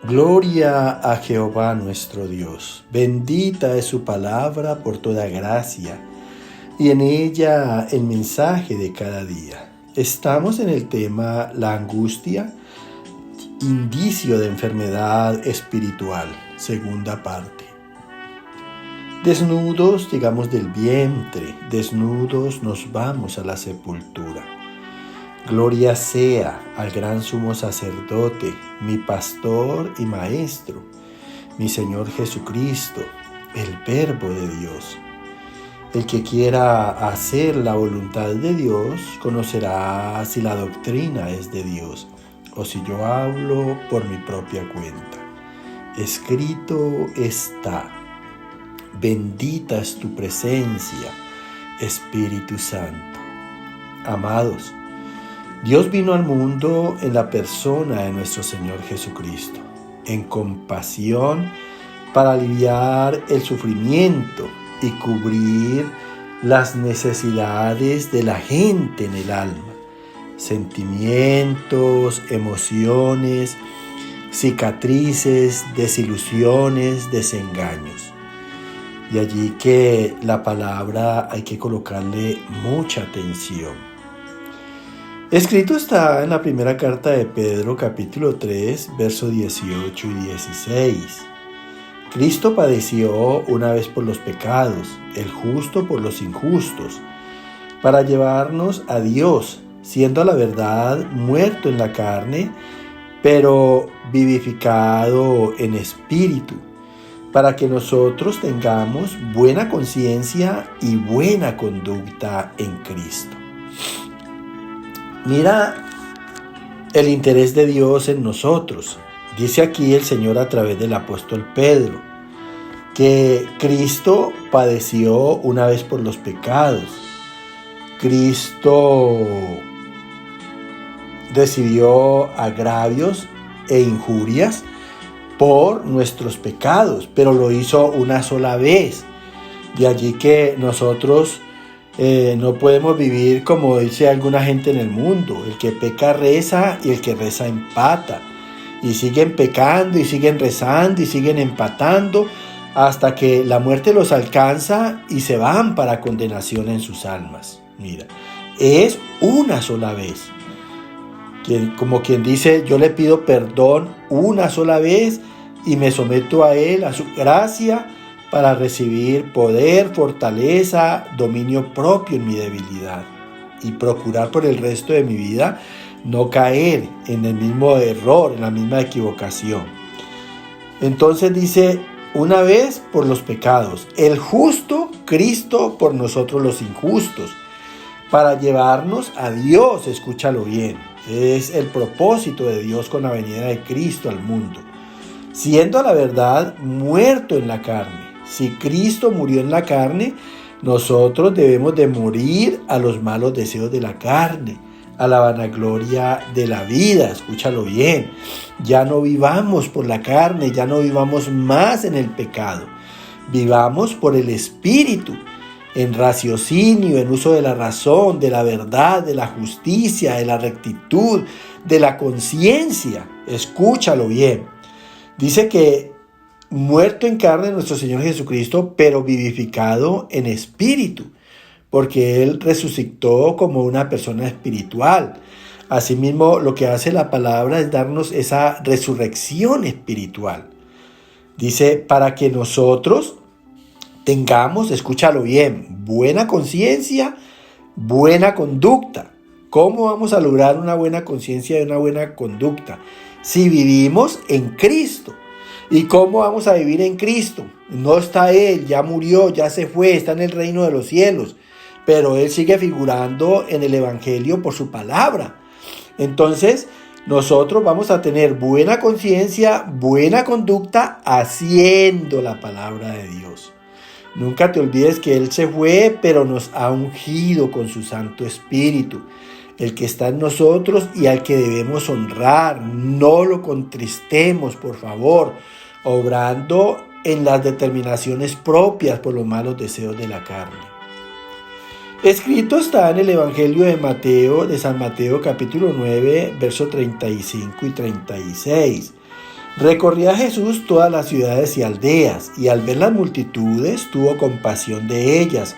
Gloria a Jehová nuestro Dios. Bendita es su palabra por toda gracia, y en ella el mensaje de cada día. Estamos en el tema la angustia, indicio de enfermedad espiritual, segunda parte. Desnudos llegamos del vientre, desnudos nos vamos a la sepultura. Gloria sea al gran sumo sacerdote, mi pastor y maestro, mi Señor Jesucristo, el Verbo de Dios. El que quiera hacer la voluntad de Dios conocerá si la doctrina es de Dios o si yo hablo por mi propia cuenta. Escrito está: bendita es tu presencia, Espíritu Santo. Amados, Dios vino al mundo en la persona de nuestro Señor Jesucristo, en compasión para aliviar el sufrimiento y cubrir las necesidades de la gente en el alma, sentimientos, emociones, cicatrices, desilusiones, desengaños. Y allí que la palabra hay que colocarle mucha atención. Escrito está en la primera carta de Pedro, capítulo 3, versos 18 y 16. Cristo padeció una vez por los pecados, el justo por los injustos, para llevarnos a Dios, siendo a la verdad muerto en la carne, pero vivificado en espíritu, para que nosotros tengamos buena conciencia y buena conducta en Cristo. Mira el interés de Dios en nosotros. Dice aquí el Señor a través del apóstol Pedro que Cristo padeció una vez por los pecados. Cristo recibió agravios e injurias por nuestros pecados, pero lo hizo una sola vez. De allí que nosotros no podemos vivir como dice alguna gente en el mundo. El que peca reza y el que reza empata. Y siguen pecando y siguen rezando y siguen empatando hasta que la muerte los alcanza y se van para condenación en sus almas. Mira, es una sola vez. Como quien dice, yo le pido perdón una sola vez y me someto a Él, a su gracia, para recibir poder, fortaleza, dominio propio en mi debilidad y procurar por el resto de mi vida no caer en el mismo error, en la misma equivocación. Entonces dice, una vez por los pecados, el justo, Cristo por nosotros los injustos, para llevarnos a Dios. Escúchalo bien, es el propósito de Dios con la venida de Cristo al mundo, siendo a la verdad muerto en la carne. Si Cristo murió en la carne, nosotros debemos de morir a los malos deseos de la carne, a la vanagloria de la vida. Escúchalo bien, ya no vivamos por la carne, ya no vivamos más en el pecado, vivamos por el Espíritu, en raciocinio, en uso de la razón, de la verdad, de la justicia, de la rectitud, de la conciencia. Escúchalo bien, dice que muerto en carne nuestro Señor Jesucristo, pero vivificado en espíritu, porque Él resucitó como una persona espiritual. Asimismo, lo que hace la palabra es darnos esa resurrección espiritual. Dice, para que nosotros tengamos, escúchalo bien, buena conciencia, buena conducta. ¿Cómo vamos a lograr una buena conciencia y una buena conducta? Si vivimos en Cristo. ¿Y cómo vamos a vivir en Cristo? No está Él, ya murió, ya se fue, está en el reino de los cielos, pero Él sigue figurando en el Evangelio por su palabra. Entonces, nosotros vamos a tener buena conciencia, buena conducta, haciendo la palabra de Dios. Nunca te olvides que Él se fue, pero nos ha ungido con su Santo Espíritu, el que está en nosotros y al que debemos honrar. No lo contristemos, por favor, obrando en las determinaciones propias por los malos deseos de la carne. Escrito está en el Evangelio de San Mateo, capítulo 9, versos 35 y 36. Recorría Jesús todas las ciudades y aldeas, y al ver las multitudes tuvo compasión de ellas,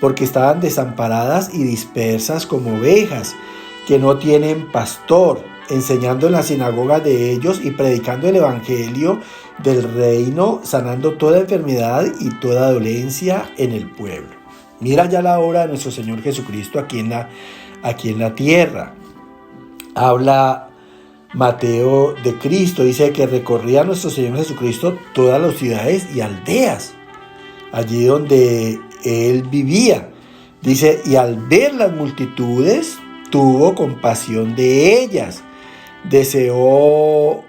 porque estaban desamparadas y dispersas como ovejas, que no tienen pastor, enseñando en las sinagogas de ellos y predicando el evangelio del reino, sanando toda enfermedad y toda dolencia en el pueblo. Mira ya la obra de nuestro Señor Jesucristo aquí en la tierra. Habla Mateo de Cristo, dice que recorría nuestro Señor Jesucristo todas las ciudades y aldeas, allí donde Él vivía. Dice, y al ver las multitudes, tuvo compasión de ellas. Deseó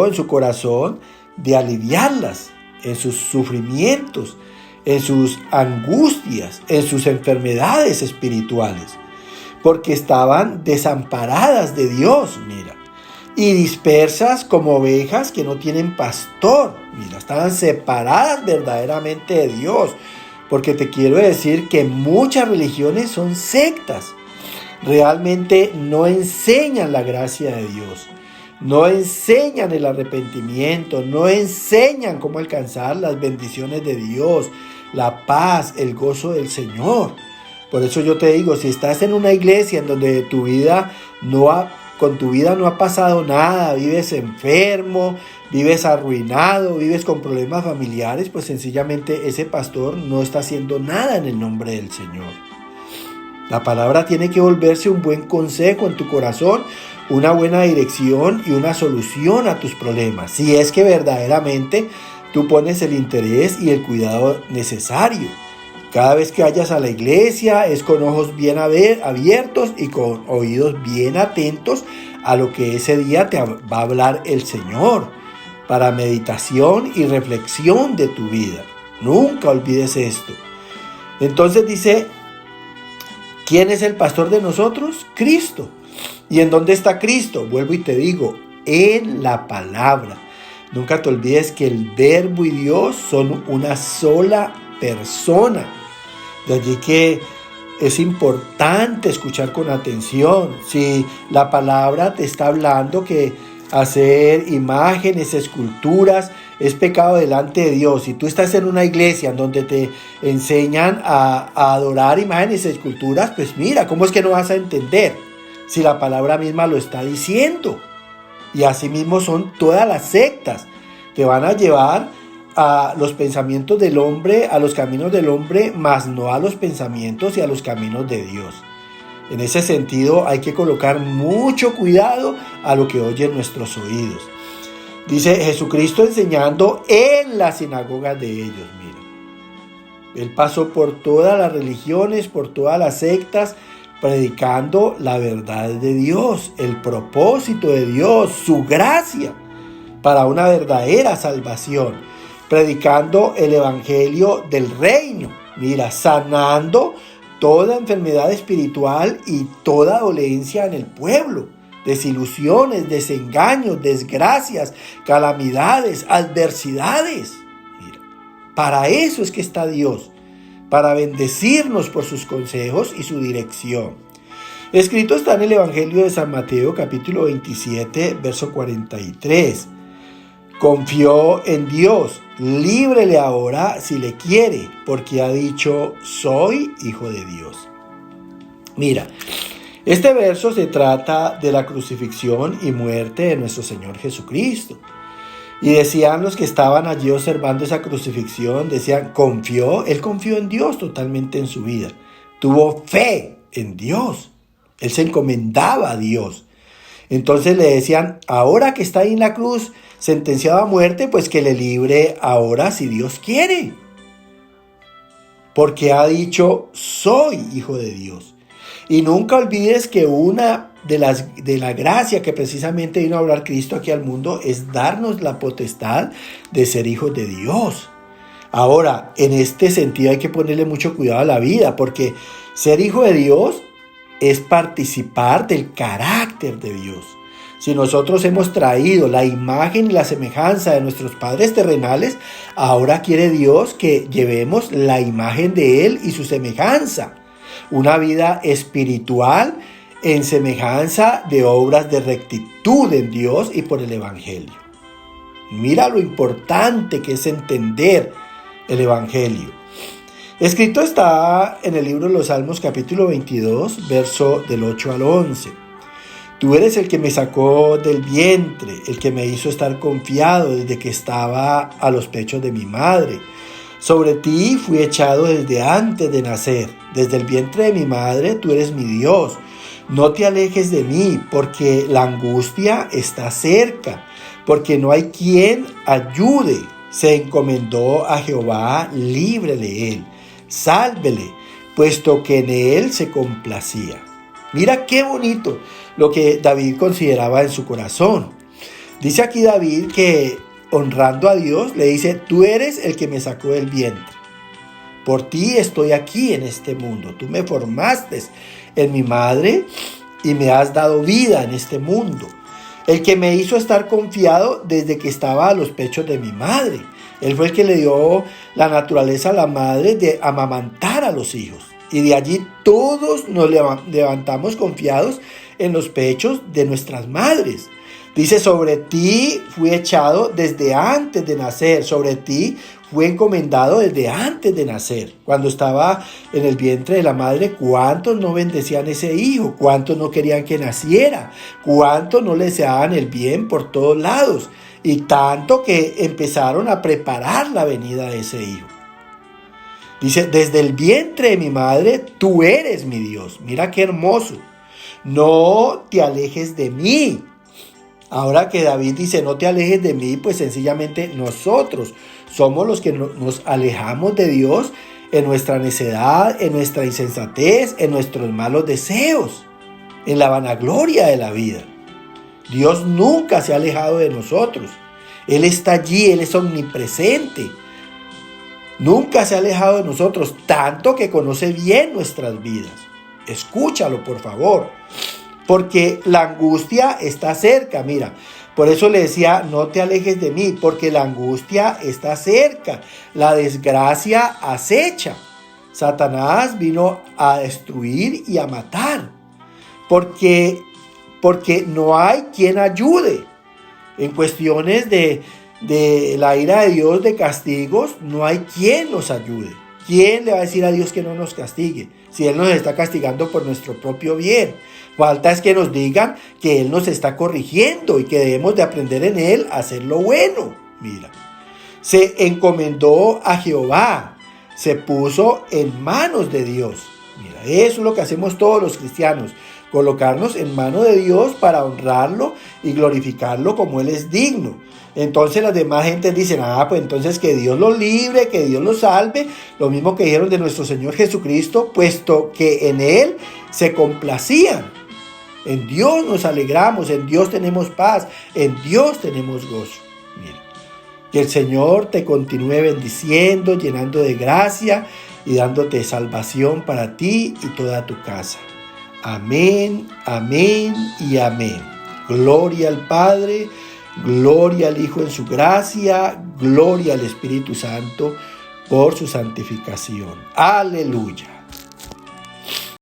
en su corazón de aliviarlas en sus sufrimientos, en sus angustias, en sus enfermedades espirituales, porque estaban desamparadas de Dios, mira, y dispersas como ovejas que no tienen pastor. Mira, estaban separadas verdaderamente de Dios, porque te quiero decir que muchas religiones son sectas. Realmente no enseñan la gracia de Dios, no enseñan el arrepentimiento, no enseñan cómo alcanzar las bendiciones de Dios, la paz, el gozo del Señor. Por eso yo te digo, si estás en una iglesia en donde con tu vida no ha pasado nada, vives enfermo, vives arruinado, vives con problemas familiares, pues sencillamente ese pastor no está haciendo nada en el nombre del Señor. La palabra tiene que volverse un buen consejo en tu corazón, una buena dirección y una solución a tus problemas, si es que verdaderamente tú pones el interés y el cuidado necesario. Cada vez que vayas a la iglesia es con ojos bien abiertos y con oídos bien atentos a lo que ese día te va a hablar el Señor, para meditación y reflexión de tu vida. Nunca olvides esto. Entonces dice, ¿quién es el pastor de nosotros? Cristo. ¿Y en dónde está Cristo? Vuelvo y te digo, en la palabra. Nunca te olvides que el Verbo y Dios son una sola persona. De allí que es importante escuchar con atención. Si la palabra te está hablando que hacer imágenes, esculturas, es pecado delante de Dios. Si tú estás en una iglesia en donde te enseñan a adorar imágenes y esculturas, pues mira, ¿cómo es que no vas a entender? Si la palabra misma lo está diciendo. Y así mismo son todas las sectas. Te van a llevar a los pensamientos del hombre, a los caminos del hombre, mas no a los pensamientos y a los caminos de Dios. En ese sentido hay que colocar mucho cuidado a lo que oyen nuestros oídos. Dice Jesucristo enseñando en las sinagogas de ellos. Mira, Él pasó por todas las religiones, por todas las sectas, predicando la verdad de Dios, el propósito de Dios, su gracia para una verdadera salvación. Predicando el evangelio del reino. Mira, sanando toda enfermedad espiritual y toda dolencia en el pueblo. Desilusiones, desengaños, desgracias, calamidades, adversidades. Mira, para eso es que está Dios, para bendecirnos por sus consejos y su dirección. Escrito está en el Evangelio de San Mateo, capítulo 27, verso 43. Confió en Dios, líbrele ahora si le quiere, porque ha dicho, soy hijo de Dios. Mira, este verso se trata de la crucifixión y muerte de nuestro Señor Jesucristo. Y decían los que estaban allí observando esa crucifixión, decían, Él confió en Dios totalmente en su vida. Tuvo fe en Dios. Él se encomendaba a Dios. Entonces le decían, ahora que está ahí en la cruz, sentenciado a muerte, pues que le libre ahora si Dios quiere. Porque ha dicho, soy hijo de Dios. Y nunca olvides que una de la gracia que precisamente vino a hablar Cristo aquí al mundo es darnos la potestad de ser hijos de Dios. Ahora, en este sentido hay que ponerle mucho cuidado a la vida, porque ser hijo de Dios es participar del carácter de Dios. Si nosotros hemos traído la imagen y la semejanza de nuestros padres terrenales, ahora quiere Dios que llevemos la imagen de Él y su semejanza. Una vida espiritual en semejanza de obras de rectitud en Dios y por el Evangelio. Mira lo importante que es entender el Evangelio. Escrito está en el libro de los Salmos capítulo 22, verso del 8 al 11. Tú eres el que me sacó del vientre, el que me hizo estar confiado desde que estaba a los pechos de mi madre. Sobre ti fui echado desde antes de nacer. Desde el vientre de mi madre tú eres mi Dios. No te alejes de mí, porque la angustia está cerca, porque no hay quien ayude. Se encomendó a Jehová, líbrele él, sálvele, puesto que en él se complacía. Mira qué bonito lo que David consideraba en su corazón. Dice aquí David que honrando a Dios le dice: tú eres el que me sacó del vientre. Por ti estoy aquí en este mundo. Tú me formaste en mi madre y me has dado vida en este mundo. El que me hizo estar confiado desde que estaba a los pechos de mi madre. Él fue el que le dio la naturaleza a la madre de amamantar a los hijos. Y de allí todos nos levantamos confiados en los pechos de nuestras madres. Dice: sobre ti fui echado desde antes de nacer, sobre ti fue encomendado desde antes de nacer. Cuando estaba en el vientre de la madre, ¿cuántos no bendecían ese hijo? ¿Cuántos no querían que naciera? ¿Cuántos no le deseaban el bien por todos lados? Y tanto que empezaron a preparar la venida de ese hijo. Dice: desde el vientre de mi madre, tú eres mi Dios. Mira qué hermoso. No te alejes de mí. Ahora que David dice: no te alejes de mí, pues sencillamente nosotros somos los que nos alejamos de Dios en nuestra necedad, en nuestra insensatez, en nuestros malos deseos, en la vanagloria de la vida. Dios nunca se ha alejado de nosotros. Él está allí, Él es omnipresente. Nunca se ha alejado de nosotros, tanto que conoce bien nuestras vidas. Escúchalo, por favor, porque la angustia está cerca. Mira, por eso le decía: no te alejes de mí, porque la angustia está cerca, la desgracia acecha. Satanás vino a destruir y a matar, porque no hay quien ayude. En cuestiones de la ira de Dios, de castigos, no hay quien nos ayude. ¿Quién le va a decir a Dios que no nos castigue si Él nos está castigando por nuestro propio bien? Falta es que nos digan que Él nos está corrigiendo y que debemos de aprender en Él a hacer lo bueno. Mira, se encomendó a Jehová, se puso en manos de Dios. Mira, eso es lo que hacemos todos los cristianos: colocarnos en manos de Dios para honrarlo y glorificarlo como Él es digno. Entonces las demás gentes dicen: pues entonces que Dios los libre, que Dios los salve. Lo mismo que dijeron de nuestro Señor Jesucristo, puesto que en Él se complacían. En Dios nos alegramos, en Dios tenemos paz, en Dios tenemos gozo. Mira, que el Señor te continúe bendiciendo, llenando de gracia y dándote salvación para ti y toda tu casa. Amén, amén y amén. Gloria al Padre, gloria al Hijo en su gracia, gloria al Espíritu Santo por su santificación. Aleluya.